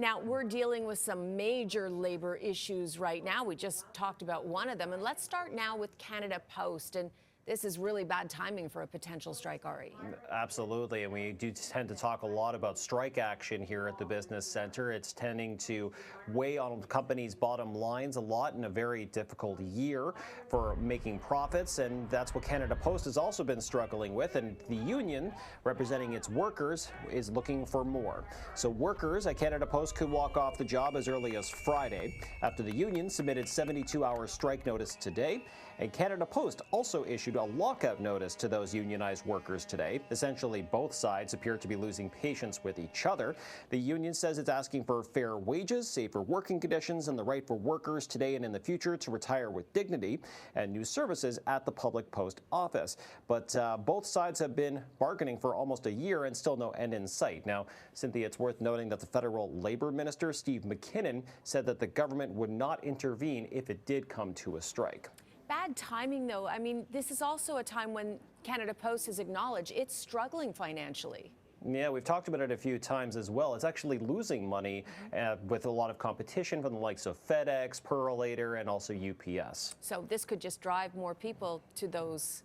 Now, we're dealing with some major labor issues right now. We just talked about one of them. And let's start now with Canada Post. And this is really bad timing for a potential strike, Ari. Absolutely. And we do tend to talk a lot about strike action here at the Business Center. It's tending to weigh on companies' bottom lines a lot in a very difficult year for making profits. And that's what Canada Post has also been struggling with. And the union representing its workers is looking for more. So workers at Canada Post could walk off the job as early as Friday after the union submitted 72-hour strike notice today. And Canada Post also issued a lockout notice to those unionized workers today. Essentially, both sides appear to be losing patience with each other. The union says it's asking for fair wages, safer working conditions, and the right for workers today and in the future to retire with dignity and new services at the public post office. But both sides have been bargaining for almost a year and still no end in sight. Now, Cynthia, it's worth noting that the federal labor minister, Steve McKinnon, said that the government would not intervene if it did come to a strike. Bad timing, though. I mean, this is also a time when Canada Post has acknowledged it's struggling financially. Yeah, we've talked about it a few times as well. It's actually losing money with a lot of competition from the likes of FedEx, Purolator, and also UPS. So this could just drive more people to those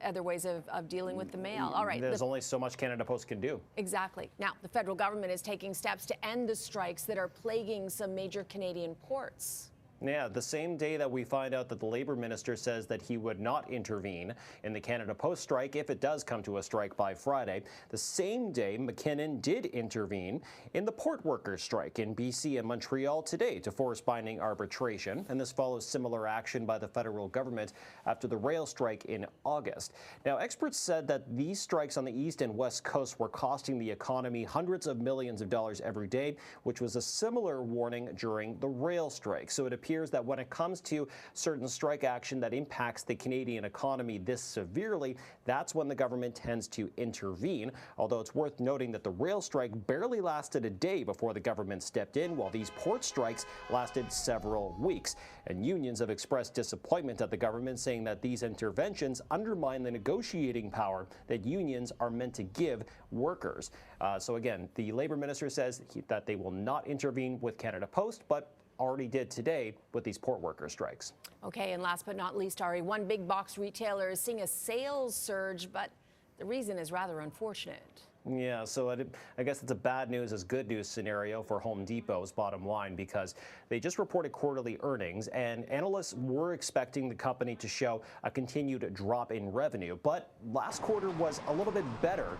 other ways of dealing with the mail. All right. There's only so much Canada Post can do. Exactly. Now, the federal government is taking steps to end the strikes that are plaguing some major Canadian ports. Yeah, the same day that we find out that the Labour Minister says that he would not intervene in the Canada Post strike if it does come to a strike by Friday, the same day McKinnon did intervene in the port workers' strike in BC and Montreal today to force binding arbitration. And this follows similar action by the federal government after the rail strike in August. Now, experts said that these strikes on the East and West Coast were costing the economy hundreds of millions of dollars every day, which was a similar warning during the rail strike. So it appears that when it comes to certain strike action that impacts the Canadian economy this severely, that's when the government tends to intervene. Although it's worth noting that the rail strike barely lasted a day before the government stepped in, while these port strikes lasted several weeks. And unions have expressed disappointment at the government, saying that these interventions undermine the negotiating power that unions are meant to give workers. So again, the Labour Minister says that they will not intervene with Canada Post, but already did today with these port worker strikes. Okay, and last but not least, Ari, one big box retailer is seeing a sales surge, but the reason is rather unfortunate. Yeah, so I guess it's a bad news is good news scenario for Home Depot's bottom line, because they just reported quarterly earnings and analysts were expecting the company to show a continued drop in revenue. But last quarter was a little bit better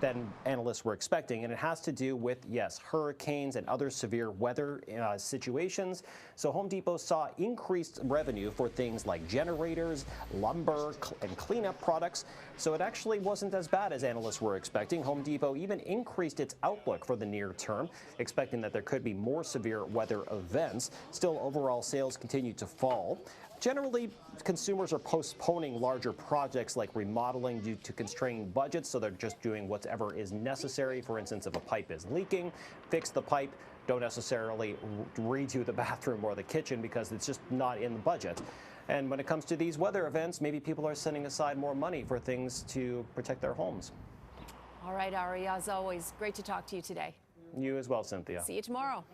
than analysts were expecting, and it has to do with, yes, hurricanes and other severe weather situations. So Home Depot saw increased revenue for things like generators, lumber, and cleanup products. So it actually wasn't as bad as analysts were expecting. Home Depot even increased its outlook for the near term, expecting that there could be more severe weather events. Still, overall sales continue to fall. Generally, consumers are postponing larger projects like remodeling due to constrained budgets, so they're just doing whatever is necessary. For instance, if a pipe is leaking, fix the pipe. Don't necessarily redo the bathroom or the kitchen because it's just not in the budget. And when it comes to these weather events, maybe people are setting aside more money for things to protect their homes. All right, Ari, as always, great to talk to you today. You as well, Cynthia. See you tomorrow.